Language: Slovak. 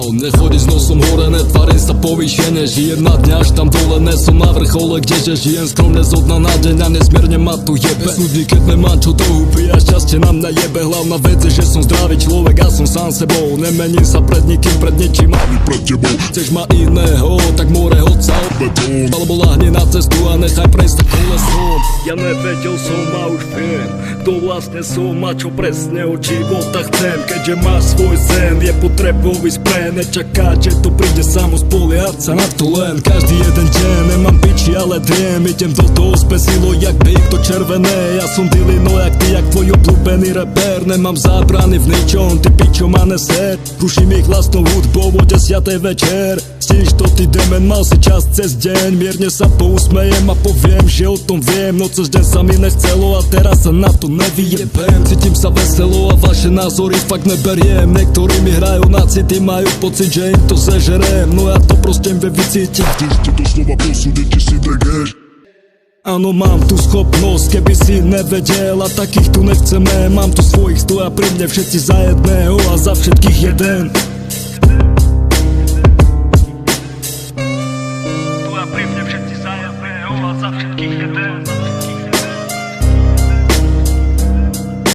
down. Nechodí s nosom hore, netvarím sa povýšene. Žijem na dne, až tam dole, nesom na vrchole, kdeže žijem skromne zo dna na deň a nesmierne ma tu jebe. Súdni, keď nemám čo to húpi a šťastie na mňa jebe. Hlavná vec je, že som zdravý človek a som sám sebou. Nemením sa pred nikým, pred ničím ani pred tebou. Chceš ma iného, tak more hoď sa o betón. Alebo lahni na cestu a nechaj prejsť sa kolesom. Ja nevedel som a už viem, kto vlastne som a čo presne od života chcem. Keďže máš svoj sen, je potrebou ísť pre. Nečakať, že to príde samo, spoliehať sa na to len každý jeden deň. Nemám piči, ale driem, idem do toho spesilo jak bík to červené. Ja som dilino jak ty, jak tvoj obľúbený reper. Nemám zábrany v ničom, ty pičo ma neser. Ruším ich vlastnou hudbou o 10. večer. Stíš to ty demen, mal si čas cez deň. Mierne sa pousmejem a poviem, že o tom viem. No cez deň sa mi nechcelo a teraz sa na to nevyjebem. Cítim sa veselo a vaše názory fakt neberiem. Niektorí mi hrajú na city, majú pocit, že im to zežerem. No ja to proste viem vycítiť. Chcete doslova posúdiť, si degeš. Áno, mám tu schopnosť, keby si nevedel a takých tu nechceme. Mám tu svojich, stoja pri mne všetci za jedného a za všetkých jeden. Stoja pri mne všetci za jedného a za všetkých jeden.